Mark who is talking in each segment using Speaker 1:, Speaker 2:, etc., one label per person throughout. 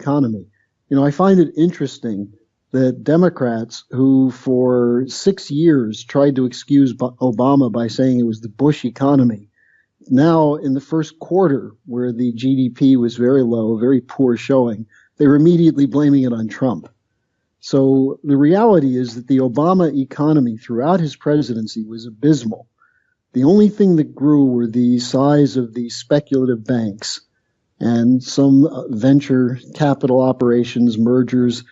Speaker 1: economy. I find it interesting that Democrats who for 6 years tried to excuse Obama by saying it was the Bush economy, now in the first quarter where the GDP was very low, very poor showing, they were immediately blaming it on Trump. So the reality is that the Obama economy throughout his presidency was abysmal. The only thing that grew were the size of the speculative banks and some venture capital operations, mergers.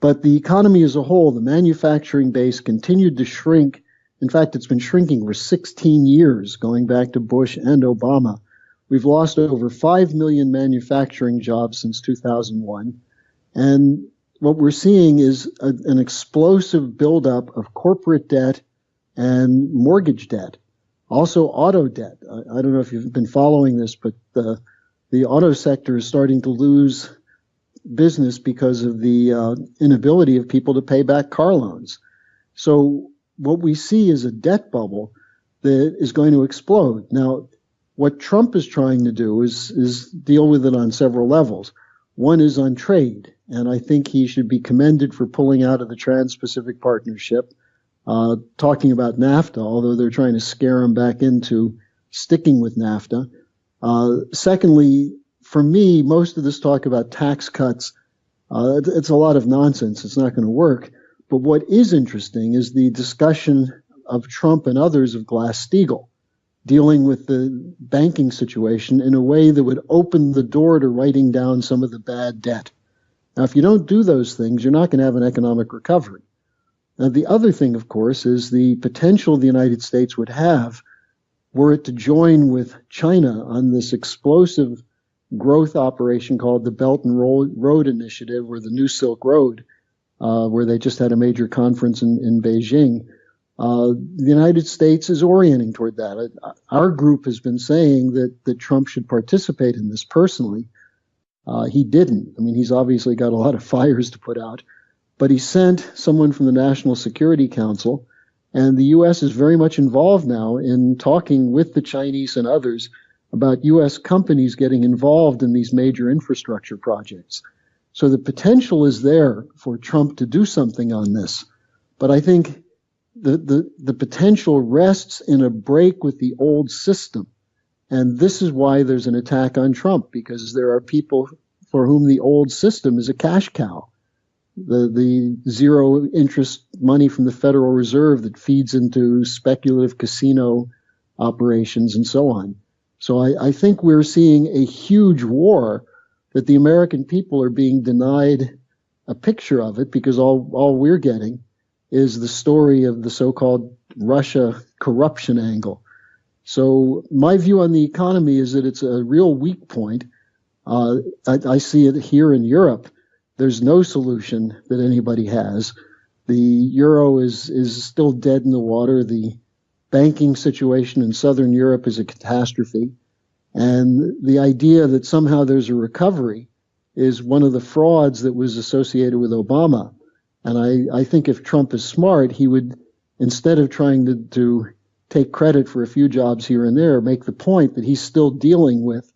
Speaker 1: But the economy as a whole, the manufacturing base continued to shrink. In fact, it's been shrinking for 16 years, going back to Bush and Obama. We've lost over 5 million manufacturing jobs since 2001. And what we're seeing is an explosive buildup of corporate debt and mortgage debt, also auto debt. I don't know if you've been following this, but the auto sector is starting to lose business because of the inability of people to pay back car loans. So what we see is a debt bubble that is going to explode. Now, what Trump is trying to do is deal with it on several levels. One is on trade, and I think he should be commended for pulling out of the Trans-Pacific Partnership, talking about NAFTA, although they're trying to scare him back into sticking with NAFTA. Secondly, for me, most of this talk about tax cuts, it's a lot of nonsense. It's not going to work. But what is interesting is the discussion of Trump and others of Glass-Steagall, dealing with the banking situation in a way that would open the door to writing down some of the bad debt. Now, if you don't do those things, you're not going to have an economic recovery. Now, the other thing, of course, is the potential the United States would have were it to join with China on this explosive growth operation called the Belt and Road Initiative, or the New Silk Road, where they just had a major conference in Beijing. The United States is orienting toward that. Our group has been saying that Trump should participate in this personally. He didn't. I mean, he's obviously got a lot of fires to put out, but he sent someone from the National Security Council, and the U.S. is very much involved now in talking with the Chinese and others about U.S. companies getting involved in these major infrastructure projects. So the potential is there for Trump to do something on this, but I think the potential rests in a break with the old system. And this is why there's an attack on Trump, because there are people for whom the old system is a cash cow. The zero interest money from the Federal Reserve that feeds into speculative casino operations and so on. So I think we're seeing a huge war that the American people are being denied a picture of it, because all we're getting is the story of the so-called Russia corruption angle. So my view on the economy is that it's a real weak point. I see it here in Europe. There's no solution that anybody has. The euro is still dead in the water. The banking situation in Southern Europe is a catastrophe. And the idea that somehow there's a recovery is one of the frauds that was associated with Obama. And I think if Trump is smart, he would, instead of trying to take credit for a few jobs here and there, make the point that he's still dealing with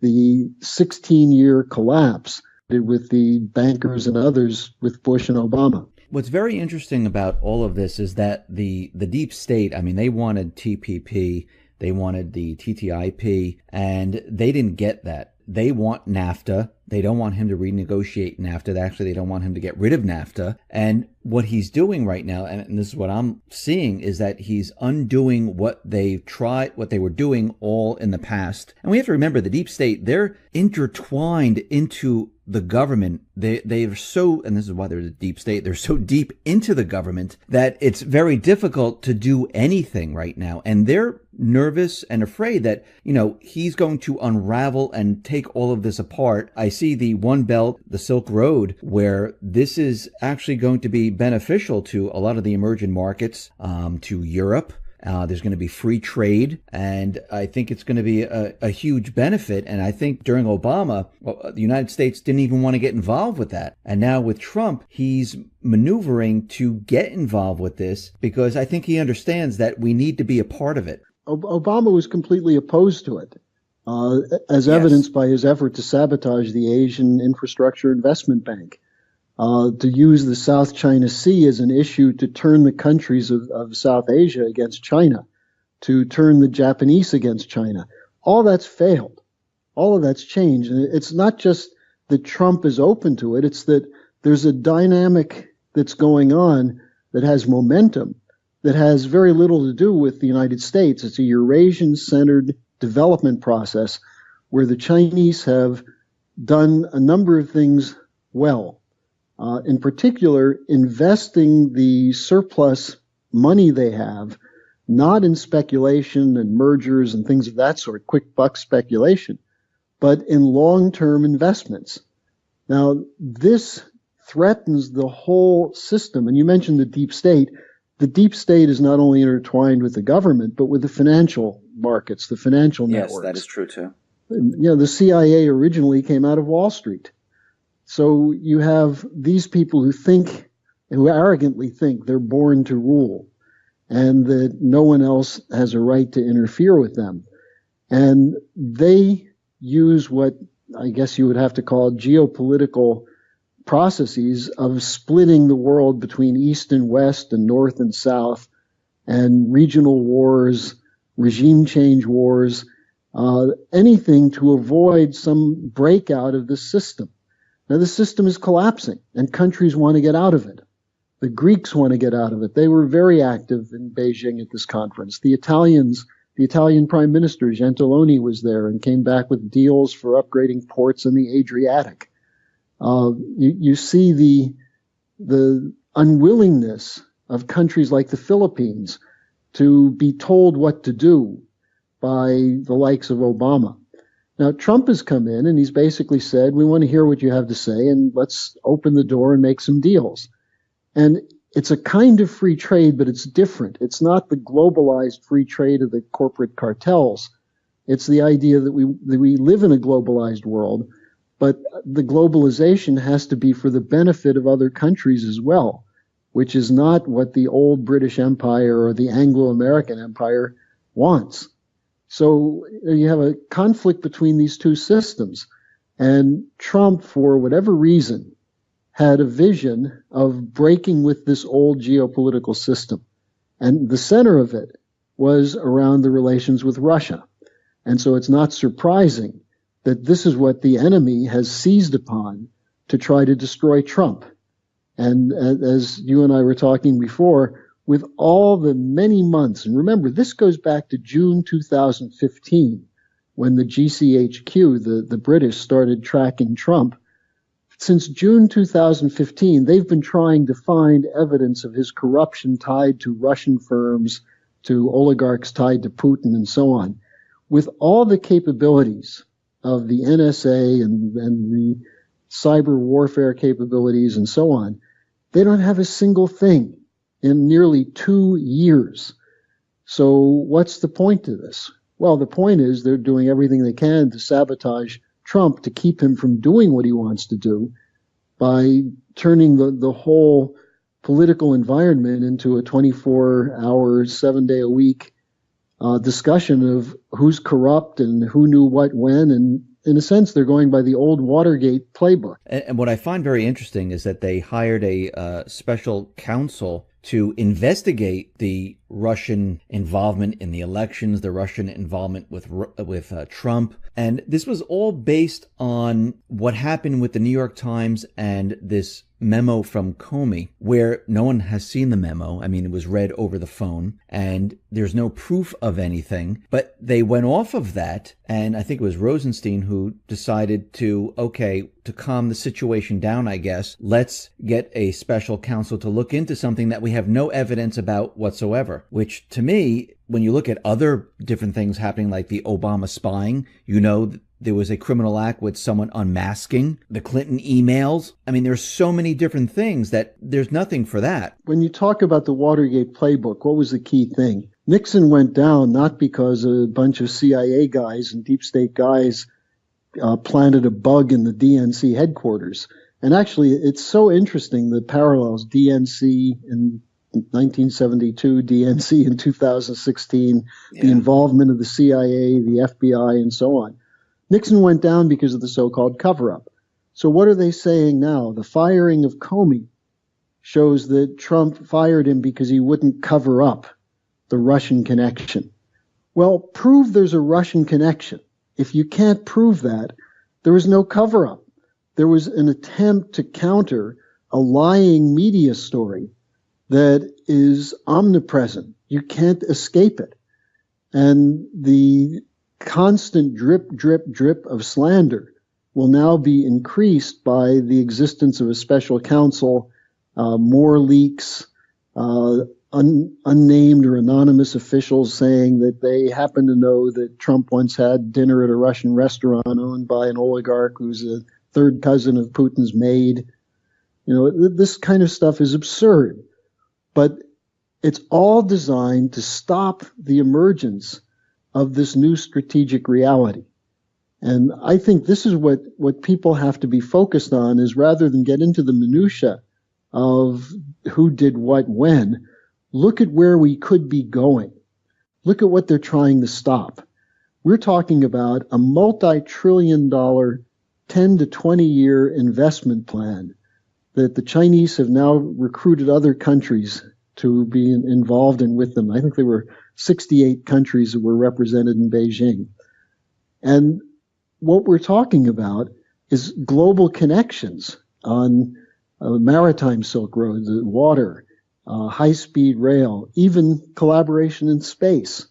Speaker 1: the 16-year collapse with the bankers and others with Bush and Obama.
Speaker 2: What's very interesting about all of this is that the deep state, I mean, they wanted TPP, they wanted the TTIP, and they didn't get that. They want NAFTA. They don't want him to renegotiate NAFTA. Actually, they don't want him to get rid of NAFTA. And what he's doing right now, and this is what I'm seeing, is that he's undoing what they were doing all in the past. And we have to remember the deep state, they're intertwined into the government. They're so, and this is why they're the deep state, they're so deep into the government that it's very difficult to do anything right now. And they're nervous and afraid that, he's going to unravel and take all of this apart. I see the One Belt, the Silk Road, where this is actually going to be beneficial to a lot of the emerging markets, to Europe. There's going to be free trade, and I think it's going to be a huge benefit. And I think during Obama, the United States didn't even want to get involved with that. And now with Trump, he's maneuvering to get involved with this because I think he understands that we need to be a part of it.
Speaker 1: Obama was completely opposed to it. as
Speaker 2: Yes.
Speaker 1: evidenced by his effort to sabotage the Asian Infrastructure Investment Bank, to use the South China Sea as an issue to turn the countries of South Asia against China, to turn the Japanese against China. All that's failed. All of that's changed. And it's not just that Trump is open to it, it's that there's a dynamic that's going on that has momentum, that has very little to do with the United States. It's a Eurasian-centered development process where the Chinese have done a number of things well. In particular, investing the surplus money they have, not in speculation and mergers and things of that sort, quick buck speculation, but in long-term investments. Now, this threatens the whole system. And you mentioned the deep state. The deep state is not only intertwined with the government, but with the financial markets, the financial networks.
Speaker 3: Yes, that is true too.
Speaker 1: The CIA originally came out of Wall Street. So you have these people who arrogantly think they're born to rule and that no one else has a right to interfere with them. And they use what I guess you would have to call geopolitical processes of splitting the world between East and West and North and South, and regional wars, regime change wars, anything to avoid some breakout of the system. Now, the system is collapsing, and countries want to get out of it. The Greeks want to get out of it. They were very active in Beijing at this conference. The Italian Prime Minister, Gentiloni, was there and came back with deals for upgrading ports in the Adriatic. You see the unwillingness of countries like the Philippines to be told what to do by the likes of Obama. Now, Trump has come in and he's basically said, we want to hear what you have to say and let's open the door and make some deals. And it's a kind of free trade, but it's different. It's not the globalized free trade of the corporate cartels. It's the idea that we live in a globalized world, but the globalization has to be for the benefit of other countries as well, which is not what the old British Empire or the Anglo-American Empire wants. So you have a conflict between these two systems. And Trump, for whatever reason, had a vision of breaking with this old geopolitical system. And the center of it was around the relations with Russia. And so it's not surprising that this is what the enemy has seized upon to try to destroy Trump. And as you and I were talking before, with all the many months, and remember, this goes back to June 2015, when the GCHQ, the British, started tracking Trump. Since June 2015, they've been trying to find evidence of his corruption tied to Russian firms, to oligarchs tied to Putin, and so on. With all the capabilities of the NSA and the cyber warfare capabilities and so on, they don't have a single thing in nearly 2 years. So what's the point to this? Well, the point is they're doing everything they can to sabotage Trump, to keep him from doing what he wants to do by turning the whole political environment into a 24-hour, 7-day-a-week discussion of who's corrupt and who knew what when. And in a sense, they're going by the old Watergate playbook.
Speaker 2: And what I find very interesting is that they hired a special counsel to investigate the Russian involvement in the elections, the Russian involvement with Trump. And this was all based on what happened with the New York Times and this memo from Comey, where no one has seen the memo. I mean, it was read over the phone and there's no proof of anything, but they went off of that. And I think it was Rosenstein who decided to calm the situation down, I guess, let's get a special counsel to look into something that we have no evidence about whatsoever, which to me, when you look at other different things happening, like the Obama spying, there was a criminal act with someone unmasking the Clinton emails. I mean, there's so many different things that there's nothing for that.
Speaker 1: When you talk about the Watergate playbook, what was the key thing? Nixon went down not because a bunch of CIA guys and deep state guys planted a bug in the DNC headquarters. And actually, it's so interesting, the parallels, DNC and 1972 DNC in 2016, the involvement of the CIA, the FBI, and so on. Nixon went down because of the so-called cover-up. So what are they saying now? The firing of Comey shows that Trump fired him because he wouldn't cover up the Russian connection. Well, prove there's a Russian connection. If you can't prove that, there was no cover-up. There was an attempt to counter a lying media story that is omnipresent. You can't escape it. And the constant drip, drip, drip of slander will now be increased by the existence of a special counsel, more leaks, unnamed or anonymous officials saying that they happen to know that Trump once had dinner at a Russian restaurant owned by an oligarch who's a third cousin of Putin's maid. This kind of stuff is absurd, but it's all designed to stop the emergence of this new strategic reality. And I think this is what people have to be focused on, is rather than get into the minutia of who did what when, look at where we could be going. Look at what they're trying to stop. We're talking about a multi-trillion-dollar, 10 to 20-year investment plan that the Chinese have now recruited other countries to be involved in with them. I think there were 68 countries that were represented in Beijing. And what we're talking about is global connections on maritime Silk Road, the water, high-speed rail, even collaboration in space.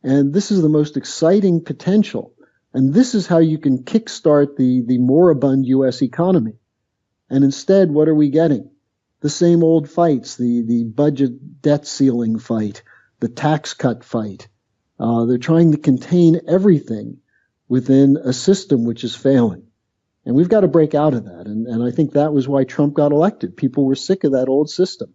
Speaker 1: And this is the most exciting potential. And this is how you can kickstart the moribund U.S. economy. And instead, what are we getting? The same old fights, the budget debt ceiling fight, the tax cut fight. They're trying to contain everything within a system which is failing. And we've got to break out of that. And I think that was why Trump got elected. People were sick of that old system.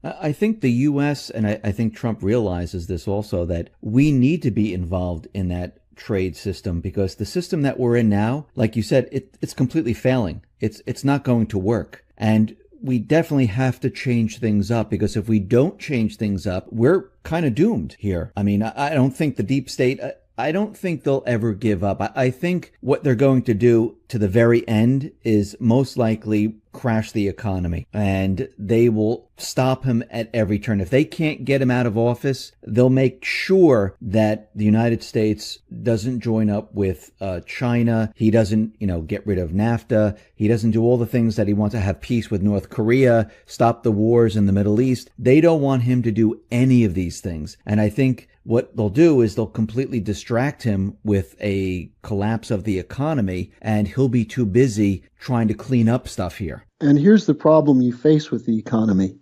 Speaker 2: I think the U.S., and I think Trump realizes this also, that we need to be involved in that trade system, because the system that we're in now, like you said, it's completely failing. It's not going to work. And we definitely have to change things up, because if we don't change things up, we're kind of doomed here. I mean, I don't think the deep state, I don't think they'll ever give up. I think what they're going to do to the very end is most likely crash the economy, and they will stop him at every turn. If they can't get him out of office, they'll make sure that the United States doesn't join up with China. He doesn't, get rid of NAFTA. He doesn't do all the things that he wants to have peace with North Korea, stop the wars in the Middle East. They don't want him to do any of these things. And I think what they'll do is they'll completely distract him with a collapse of the economy, and he'll be too busy trying to clean up stuff here.
Speaker 1: And here's the problem you face with the economy.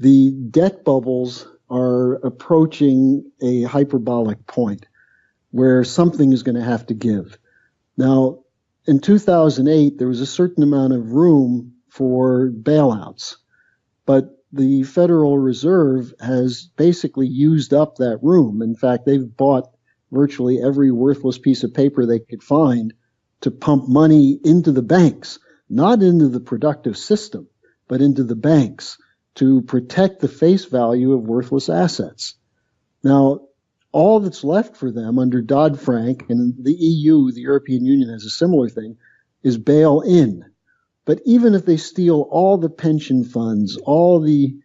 Speaker 1: The debt bubbles are approaching a hyperbolic point where something is going to have to give. Now, in 2008, there was a certain amount of room for bailouts, but the Federal Reserve has basically used up that room. In fact, they've bought virtually every worthless piece of paper they could find to pump money into the banks, not into the productive system, but into the banks to protect the face value of worthless assets. Now, all that's left for them under Dodd-Frank, and the EU, the European Union, has a similar thing, is bail in. But even if they steal all the pension funds, all the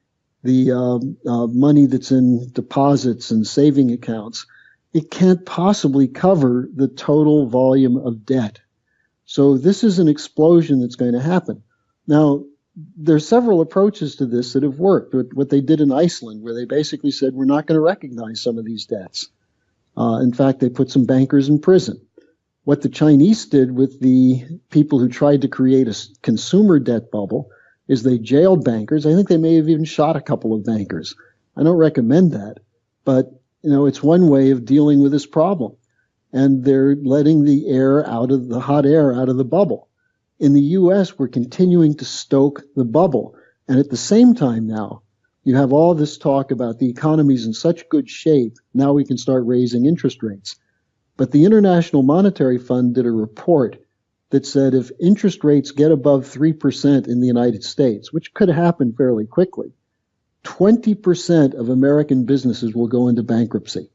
Speaker 1: money that's in deposits and saving accounts, it can't possibly cover the total volume of debt. So this is an explosion that's going to happen. Now, there's several approaches to this that have worked. What they did in Iceland, where they basically said, we're not going to recognize some of these debts. In fact, they put some bankers in prison. What the Chinese did with the people who tried to create a consumer debt bubble is they jailed bankers. I think they may have even shot a couple of bankers. I don't recommend that, but it's one way of dealing with this problem. And they're letting the hot air out of the bubble. In the U.S., we're continuing to stoke the bubble. And at the same time now, you have all this talk about the economy's in such good shape, now we can start raising interest rates. But the International Monetary Fund did a report that said if interest rates get above 3% in the United States, which could happen fairly quickly, 20% of American businesses will go into bankruptcy.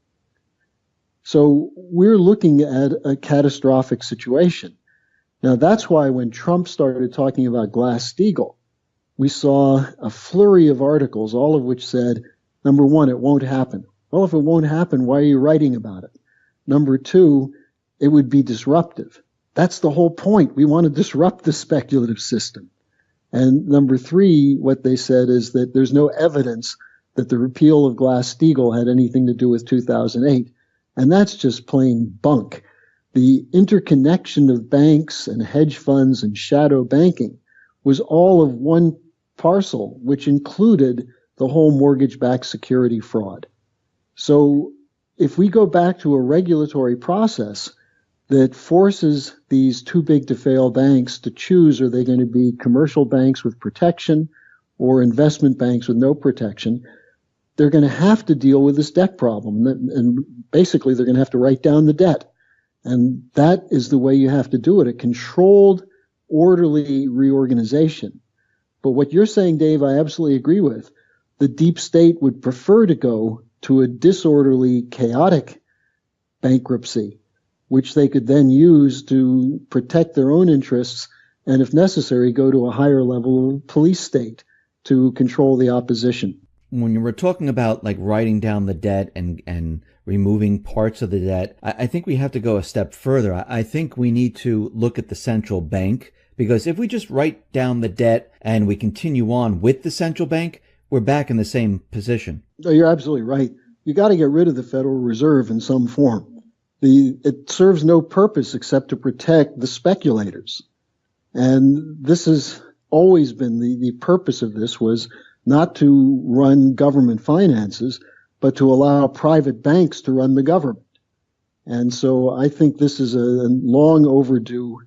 Speaker 1: So we're looking at a catastrophic situation. Now, that's why when Trump started talking about Glass-Steagall, we saw a flurry of articles, all of which said, number one, it won't happen. Well, if it won't happen, why are you writing about it? Number two, it would be disruptive. That's the whole point. We want to disrupt the speculative system. And number three, what they said is that there's no evidence that the repeal of Glass-Steagall had anything to do with 2008. And that's just plain bunk. The interconnection of banks and hedge funds and shadow banking was all of one parcel, which included the whole mortgage-backed security fraud. So if we go back to a regulatory process that forces these too big to fail banks to choose, are they going to be commercial banks with protection or investment banks with no protection, they're going to have to deal with this debt problem. And basically, they're going to have to write down the debt. And that is the way you have to do it, a controlled, orderly reorganization. But what you're saying, Dave, I absolutely agree with. The deep state would prefer to go to a disorderly, chaotic bankruptcy, which they could then use to protect their own interests and, if necessary, go to a higher level of police state to control the opposition.
Speaker 2: When you were talking about like writing down the debt and removing parts of the debt, I think we have to go a step further. I think we need to look at the central bank, because if we just write down the debt and we continue on with the central bank, we're back in the same position.
Speaker 1: No, you're absolutely right. You got to get rid of the Federal Reserve in some form. It serves no purpose except to protect the speculators. And this has always been the purpose of this, was not to run government finances, but to allow private banks to run the government. And so I think this is a long overdue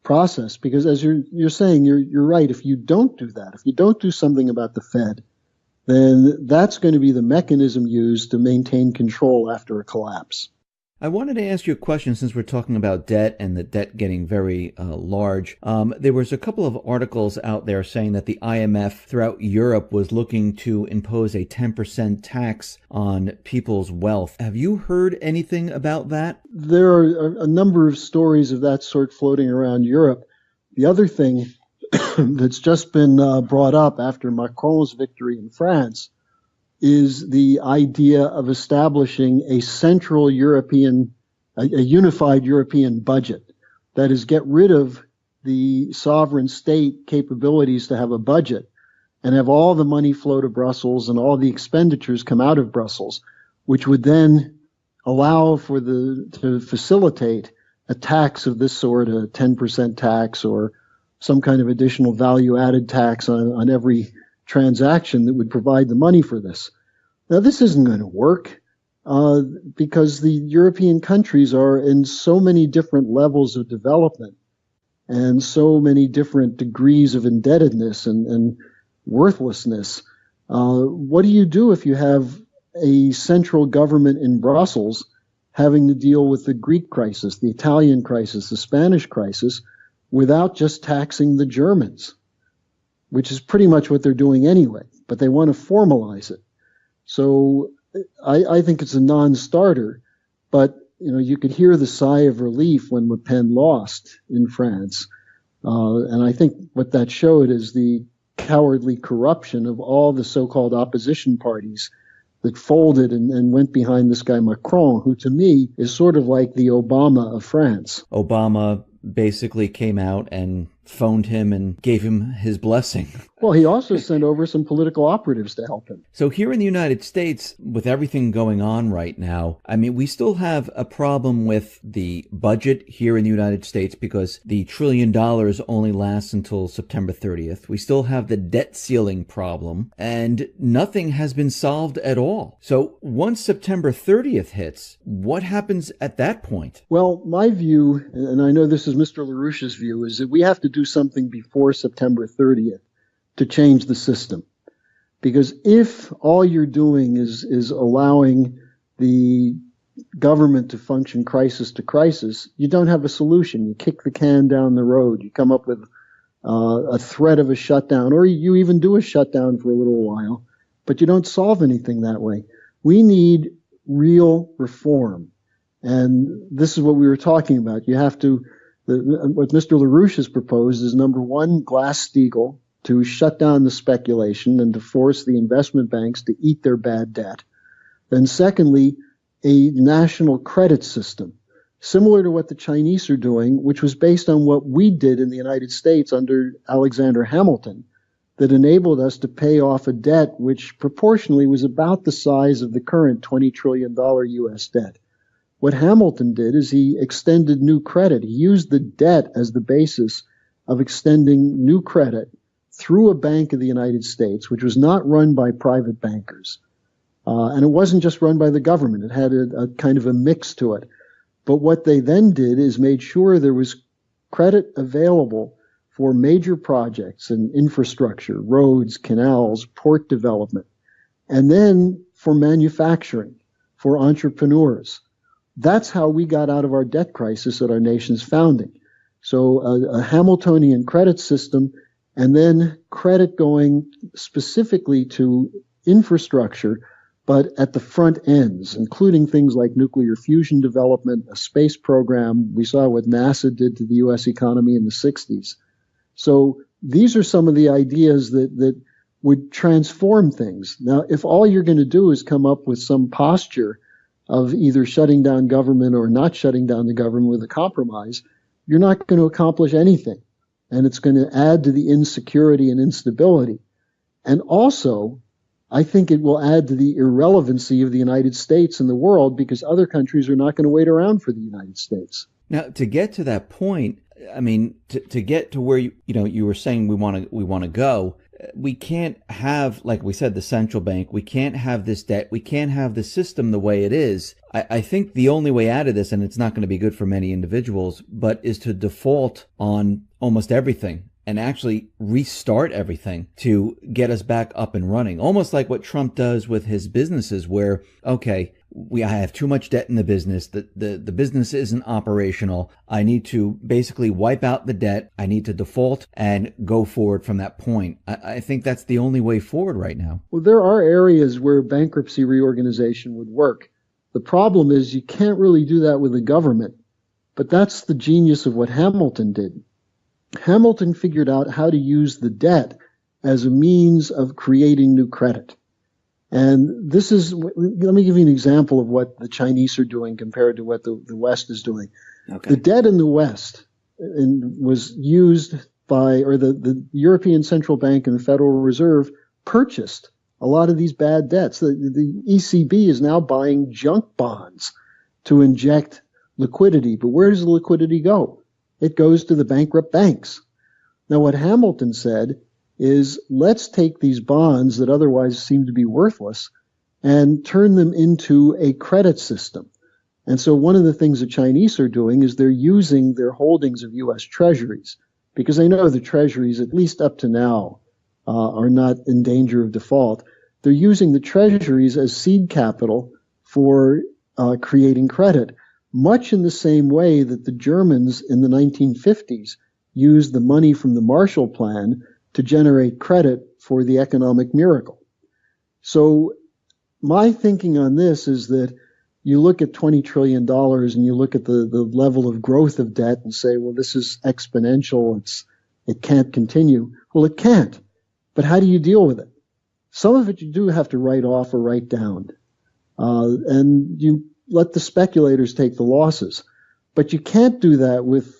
Speaker 1: process, because as you're saying, you're right. If you don't do that, if you don't do something about the Fed, then that's going to be the mechanism used to maintain control after a collapse.
Speaker 2: I wanted to ask you a question, since we're talking about debt and the debt getting very large. There was a couple of articles out there saying that the IMF throughout Europe was looking to impose a 10% tax on people's wealth. Have you heard anything about that?
Speaker 1: There are a number of stories of that sort floating around Europe. The other thing that's just been brought up after Macron's victory in France is the idea of establishing a central European, a unified European budget. That is, get rid of the sovereign state capabilities to have a budget and have all the money flow to Brussels and all the expenditures come out of Brussels, which would then allow for to facilitate a tax of this sort, a 10% tax or some kind of additional value-added tax on every transaction that would provide the money for this. Now, this isn't going to work because the European countries are in so many different levels of development and so many different degrees of indebtedness and worthlessness. What do you do if you have a central government in Brussels having to deal with the Greek crisis, the Italian crisis, the Spanish crisis, without just taxing the Germans, which is pretty much what they're doing anyway, but they want to formalize it. So I think it's a non-starter, but you could hear the sigh of relief when Le Pen lost in France. And I think what that showed is the cowardly corruption of all the so-called opposition parties that folded and went behind this guy Macron, who to me is sort of like the Obama of France.
Speaker 2: Obama basically came out and phoned him and gave him his blessing.
Speaker 1: Well, he also sent over some political operatives to help him.
Speaker 2: So here in the United States, with everything going on right now, I mean, we still have a problem with the budget here in the United States because the $1 trillion only lasts until September 30th. We still have the debt ceiling problem, and nothing has been solved at all. So once September 30th hits, what happens at that point?
Speaker 1: Well, my view, and I know this is Mr. LaRouche's view, is that we have to do something before September 30th to change the system. Because if all you're doing is allowing the government to function crisis to crisis, you don't have a solution. You kick the can down the road. You come up with a threat of a shutdown, or you even do a shutdown for a little while. but you don't solve anything that way. We need real reform. And this is what we were talking about. You have to, what Mr. LaRouche has proposed is, number one, Glass-Steagall, to shut down the speculation and to force the investment banks to eat their bad debt. Then secondly, a national credit system, similar to what the Chinese are doing, which was based on what we did in the United States under Alexander Hamilton, that enabled us to pay off a debt which proportionally was about the size of the current $20 trillion U.S. debt. What Hamilton did is he extended new credit. He used the debt as the basis of extending new credit through a Bank of the United States, which was not run by private bankers. And it wasn't just run by the government. It had a kind of a mix to it. But what they then did is made sure there was credit available for major projects and infrastructure, roads, canals, port development, and then for manufacturing, for entrepreneurs. That's how we got out of our debt crisis at our nation's founding. So a Hamiltonian credit system, and then credit going specifically to infrastructure, but at the front ends, including things like nuclear fusion development, a space program. We saw what NASA did to the U.S. economy in the 60s. So these are some of the ideas that would transform things. Now, if all you're going to do is come up with some posture of either shutting down government or not shutting down the government with a compromise, you're not going to accomplish anything. And it's going to add to the insecurity and instability. And also, I think it will add to the irrelevancy of the United States in the world, because other countries are not going to wait around for the United States.
Speaker 2: Now, to get to that point, I mean, to get to where you were saying we want to go, we can't have, like we said, the central bank. We can't have this debt. We can't have the system the way it is. I think the only way out of this, and it's not going to be good for many individuals, but is to default on almost everything and actually restart everything to get us back up and running. Almost like what Trump does with his businesses, where, okay, I have too much debt in the business. The business isn't operational. I need to basically wipe out the debt. I need to default and go forward from that point. I think that's the only way forward right now.
Speaker 1: Well, there are areas where bankruptcy reorganization would work. The problem is you can't really do that with the government. But that's the genius of what Hamilton did. Hamilton figured out how to use the debt as a means of creating new credit. And this is, let me give you an example of what the Chinese are doing compared to what the West is doing. Okay. The debt in the West was used by, or the European Central Bank and the Federal Reserve purchased a lot of these bad debts. The ECB is now buying junk bonds to inject liquidity. But where does the liquidity go? It goes to the bankrupt banks. Now, what Hamilton said is, let's take these bonds that otherwise seem to be worthless and turn them into a credit system. And so one of the things the Chinese are doing is they're using their holdings of U.S. treasuries, because they know the treasuries, at least up to now, are not in danger of default. They're using the treasuries as seed capital for creating credit, much in the same way that the Germans in the 1950s used the money from the Marshall Plan to generate credit for the economic miracle. So my thinking on this is that you look at $20 trillion and you look at the level of growth of debt and say, well, this is exponential. It can't continue. Well, it can't. But how do you deal with it? Some of it you do have to write off or write down. And you let the speculators take the losses. But you can't do that with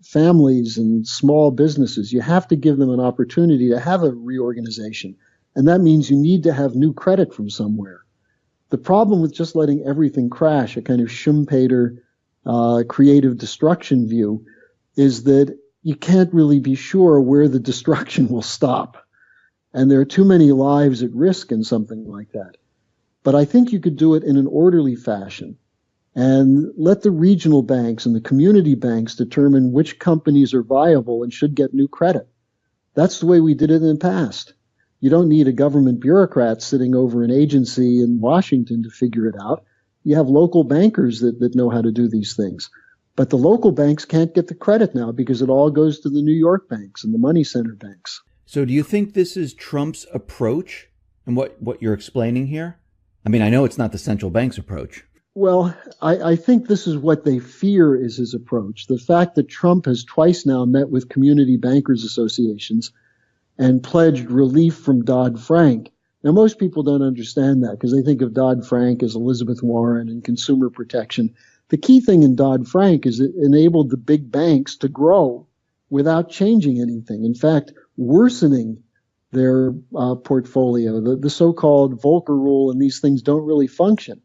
Speaker 1: families and small businesses. You have to give them an opportunity to have a reorganization. And that means you need to have new credit from somewhere. The problem with just letting everything crash, a kind of Schumpeter creative destruction view, is that you can't really be sure where the destruction will stop. And there are too many lives at risk in something like that. But I think you could do it in an orderly fashion and let the regional banks and the community banks determine which companies are viable and should get new credit. That's the way we did it in the past. You don't need a government bureaucrat sitting over an agency in Washington to figure it out. You have local bankers that know how to do these things. But the local banks can't get the credit now because it all goes to the New York banks and the money center banks.
Speaker 2: So do you think this is Trump's approach And what you're explaining here? I mean, I know it's not the central bank's approach.
Speaker 1: Well, I think this is what they fear is his approach. The fact that Trump has twice now met with community bankers associations and pledged relief from Dodd-Frank. Now, most people don't understand that because they think of Dodd-Frank as Elizabeth Warren and consumer protection. The key thing in Dodd-Frank is it enabled the big banks to grow without changing anything. In fact, worsening their portfolio. The so-called Volcker rule and these things don't really function.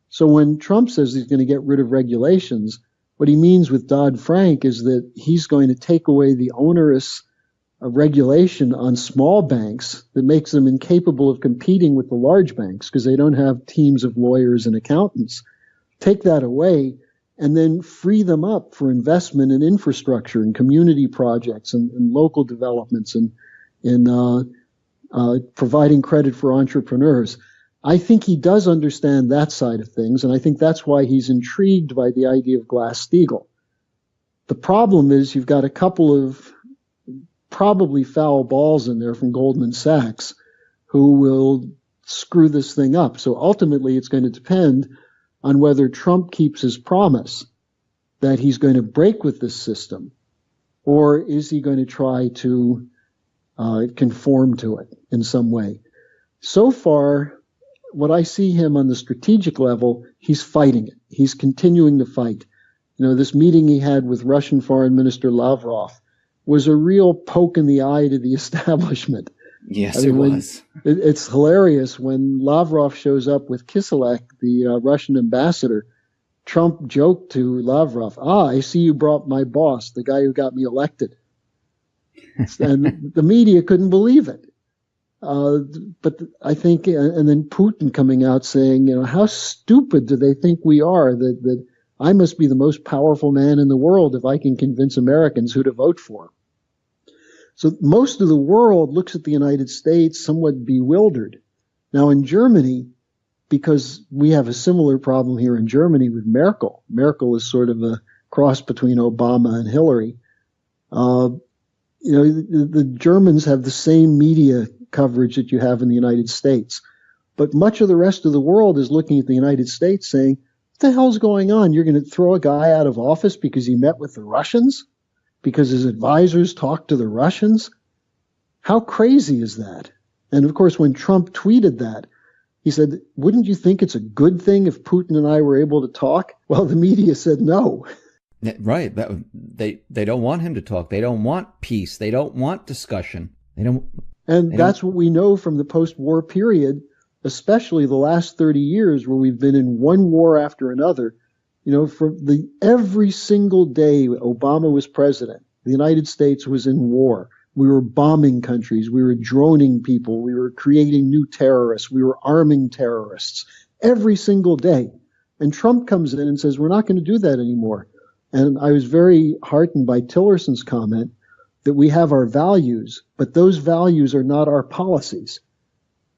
Speaker 1: So when Trump says he's going to get rid of regulations, what he means with Dodd-Frank is that he's going to take away the onerous regulation on small banks that makes them incapable of competing with the large banks because they don't have teams of lawyers and accountants. Take that away and then free them up for investment in infrastructure and community projects and local developments and in providing credit for entrepreneurs. I think he does understand that side of things, and I think that's why he's intrigued by the idea of Glass-Steagall. The problem is you've got a couple of probably foul balls in there from Goldman Sachs who will screw this thing up. So ultimately it's going to depend on whether Trump keeps his promise that he's going to break with this system, or is he going to try to conform to it in some way. So far, what I see him on the strategic level, he's fighting it. He's continuing to fight. You know, this meeting he had with Russian Foreign Minister Lavrov was a real poke in the eye to the establishment.
Speaker 2: Yes, it was.
Speaker 1: It's hilarious when Lavrov shows up with Kiselak, the Russian ambassador. Trump joked to Lavrov, I see you brought my boss, the guy who got me elected. And the media couldn't believe it. But I think, and then Putin coming out saying, you know, how stupid do they think we are that I must be the most powerful man in the world if I can convince Americans who to vote for. So most of the world looks at the United States somewhat bewildered. Now in Germany, because we have a similar problem here in Germany with Merkel. Merkel is sort of a cross between Obama and Hillary. You know, the Germans have the same media coverage that you have in the United States. But much of the rest of the world is looking at the United States saying, what the hell's going on? You're going to throw a guy out of office because he met with the Russians? Because his advisors talked to the Russians? How crazy is that? And of course, when Trump tweeted that, he said, wouldn't you think it's a good thing if Putin and I were able to talk? Well, the media said no.
Speaker 2: Right. They don't want him to talk. They don't want peace. They don't want discussion.
Speaker 1: That's what we know from the post-war period, especially the last 30 years where we've been in one war after another. You know, from every single day Obama was president, the United States was in war. We were bombing countries. We were droning people. We were creating new terrorists. We were arming terrorists every single day. And Trump comes in and says, we're not going to do that anymore. And I was very heartened by Tillerson's comment that we have our values, but those values are not our policies.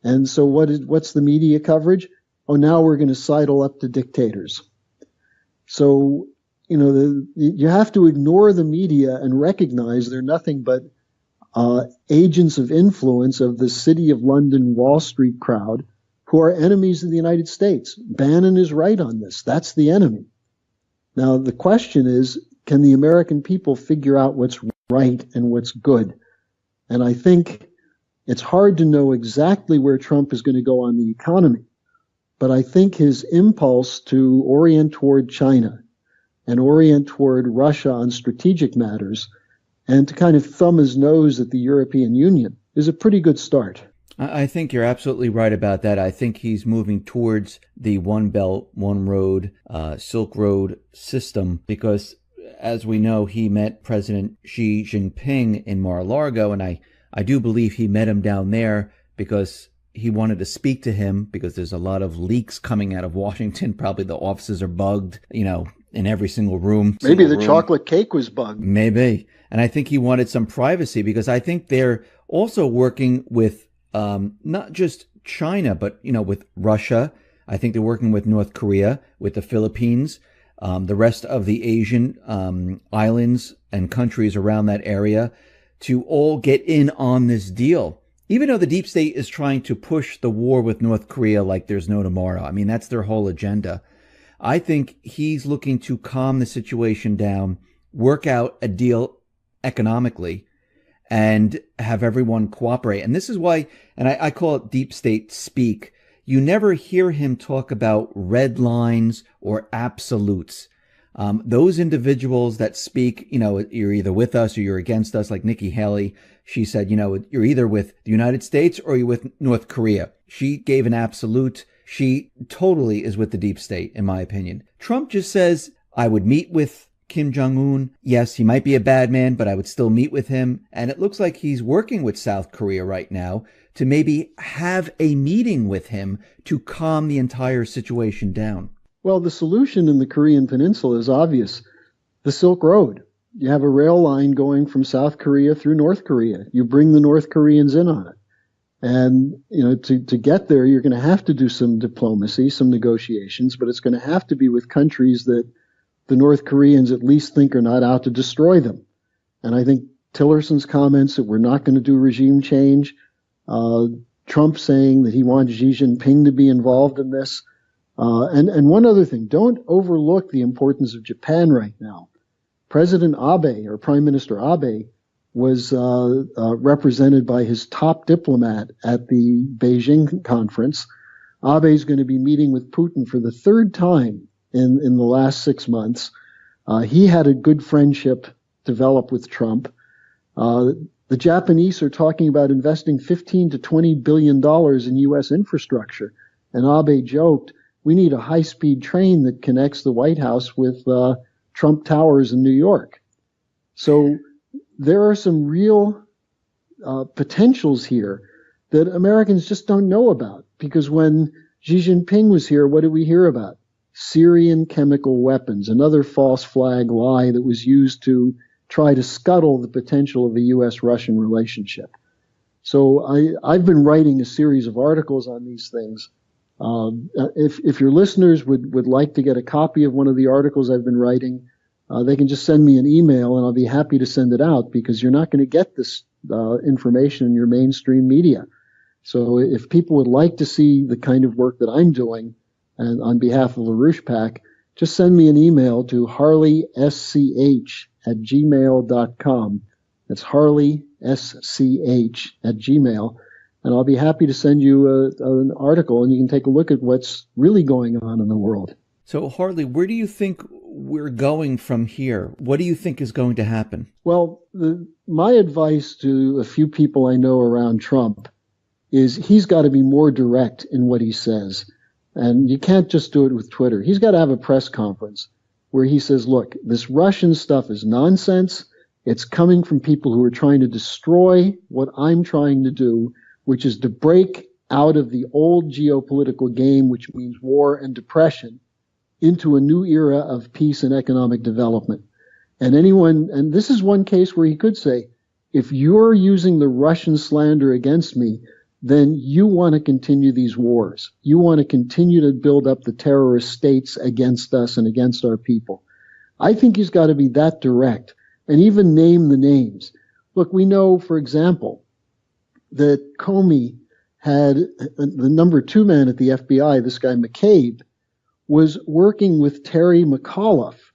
Speaker 1: And so what's the media coverage? Oh, now we're going to sidle up to dictators. So, you know, you have to ignore the media and recognize they're nothing but agents of influence of the City of London Wall Street crowd who are enemies of the United States. Bannon is right on this. That's the enemy. Now, the question is, can the American people figure out what's right and what's good? And I think it's hard to know exactly where Trump is going to go on the economy. But I think his impulse to orient toward China and orient toward Russia on strategic matters and to kind of thumb his nose at the European Union is a pretty good start.
Speaker 2: I think you're absolutely right about that. I think he's moving towards the One Belt, One Road, Silk Road system because, as we know, he met President Xi Jinping in Mar-a-Lago, and I do believe he met him down there because he wanted to speak to him because there's a lot of leaks coming out of Washington. Probably the offices are bugged, you know, in every single room.
Speaker 1: Maybe the chocolate cake was bugged.
Speaker 2: Maybe. And I think he wanted some privacy because I think they're also working with not just China, but, you know, with Russia. I think they're working with North Korea, with the Philippines, the rest of the Asian islands and countries around that area to all get in on this deal. Even though the deep state is trying to push the war with North Korea like there's no tomorrow. I mean, that's their whole agenda. I think he's looking to calm the situation down, work out a deal economically, and have everyone cooperate. And this is why, and I call it deep state speak. You never hear him talk about red lines or absolutes. Those individuals that speak, you're either with us or you're against us, like Nikki Haley. She said, you're either with the United States or you're with North Korea. She gave an absolute. She totally is with the deep state, in my opinion. Trump just says, I would meet with Kim Jong-un. Yes, he might be a bad man, but I would still meet with him. And it looks like he's working with South Korea right now to maybe have a meeting with him to calm the entire situation down.
Speaker 1: Well, the solution in the Korean Peninsula is obvious. The Silk Road. You have a rail line going from South Korea through North Korea. You bring the North Koreans in on it. And, to get there, you're going to have to do some diplomacy, some negotiations, but it's going to have to be with countries that the North Koreans at least think are not out to destroy them. And I think Tillerson's comments that we're not going to do regime change, Trump saying that he wants Xi Jinping to be involved in this. And one other thing, don't overlook the importance of Japan right now. President Abe, or Prime Minister Abe, was represented by his top diplomat at the Beijing conference. Abe is going to be meeting with Putin for the third time in the last 6 months. He had a good friendship develop with Trump. The Japanese are talking about investing $15 to $20 billion in U.S. infrastructure. And Abe joked, we need a high-speed train that connects the White House with Trump Towers in New York. So there are some real potentials here that Americans just don't know about. Because when Xi Jinping was here, what did we hear about? Syrian chemical weapons, another false flag lie that was used to try to scuttle the potential of a U.S.-Russian relationship. So I've been writing a series of articles on these things. If your listeners would like to get a copy of one of the articles I've been writing, they can just send me an email and I'll be happy to send it out, because you're not going to get this information in your mainstream media. So if people would like to see the kind of work that I'm doing, and on behalf of LaRouche PAC, just send me an email to harleysch@gmail.com. That's harleysch@gmail. And I'll be happy to send you an article, and you can take a look at what's really going on in the world.
Speaker 2: So, Harley, where do you think we're going from here? What do you think is going to happen?
Speaker 1: Well, my advice to a few people I know around Trump is he's got to be more direct in what he says. And you can't just do it with Twitter. He's got to have a press conference where he says, look, this Russian stuff is nonsense. It's coming from people who are trying to destroy what I'm trying to do, which is to break out of the old geopolitical game, which means war and depression, into a new era of peace and economic development. And this is one case where he could say, if you're using the Russian slander against me, then you want to continue these wars. You want to continue to build up the terrorist states against us and against our people. I think he's got to be that direct and even name the names. Look, we know, for example, that Comey had the number 2 man at the FBI, this guy McCabe, was working with Terry McAuliffe,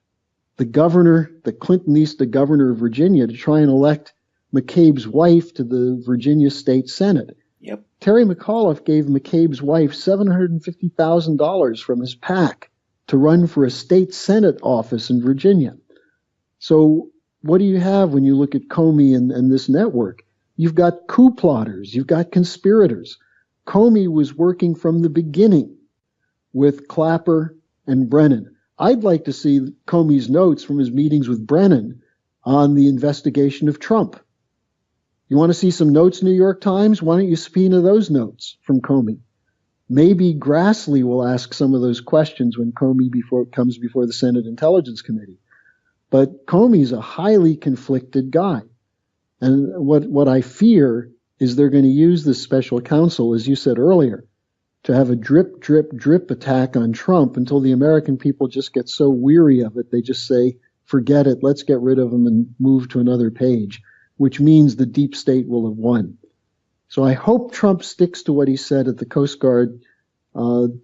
Speaker 1: the Clintonista governor of Virginia, to try and elect McCabe's wife to the Virginia State Senate.
Speaker 2: Yep.
Speaker 1: Terry McAuliffe gave McCabe's wife $750,000 from his PAC to run for a state Senate office in Virginia. So what do you have when you look at Comey and this network? You've got coup plotters. You've got conspirators. Comey was working from the beginning with Clapper and Brennan. I'd like to see Comey's notes from his meetings with Brennan on the investigation of Trump. You want to see some notes, New York Times? Why don't you subpoena those notes from Comey? Maybe Grassley will ask some of those questions when Comey comes before the Senate Intelligence Committee. But Comey's a highly conflicted guy. And what I fear is they're going to use this special counsel, as you said earlier, to have a drip, drip, drip attack on Trump until the American people just get so weary of it, they just say, forget it, let's get rid of him and move to another page, which means the deep state will have won. So I hope Trump sticks to what he said at the Coast Guard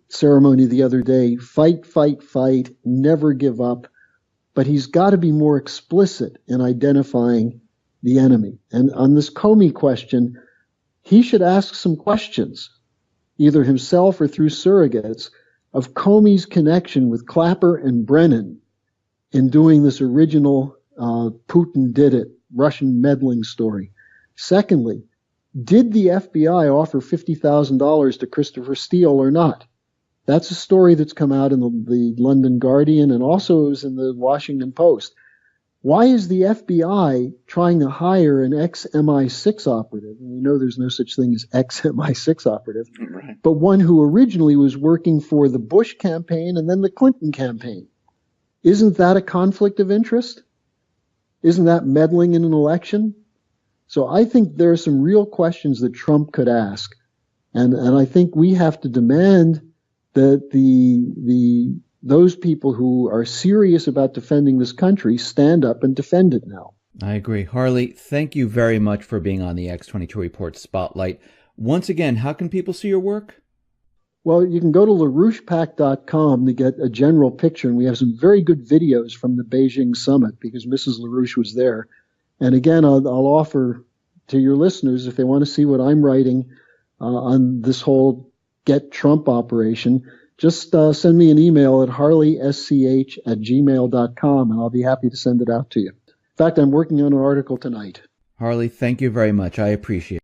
Speaker 1: ceremony the other day. Fight, fight, fight, never give up. But he's got to be more explicit in identifying the enemy. And on this Comey question, he should ask some questions, either himself or through surrogates, of Comey's connection with Clapper and Brennan in doing this original Putin did it, Russian meddling story. Secondly, did the FBI offer $50,000 to Christopher Steele or not? That's a story that's come out in the London Guardian and also it was in the Washington Post. Why is the FBI trying to hire an ex-MI6 operative? And we know there's no such thing as ex-MI6 operative, right, but one who originally was working for the Bush campaign and then the Clinton campaign. Isn't that a conflict of interest? Isn't that meddling in an election? So I think there are some real questions that Trump could ask. And I think we have to demand that those people who are serious about defending this country stand up and defend it now.
Speaker 2: I agree. Harley, thank you very much for being on the X22 Report Spotlight. Once again, how can people see your work?
Speaker 1: Well, you can go to LaRouchePAC.com to get a general picture, and we have some very good videos from the Beijing summit because Mrs. LaRouche was there. And again, I'll offer to your listeners, if they want to see what I'm writing on this whole Get Trump operation, just send me an email at harleysch@gmail.com, and I'll be happy to send it out to you. In fact, I'm working on an article tonight.
Speaker 2: Harley, thank you very much. I appreciate it.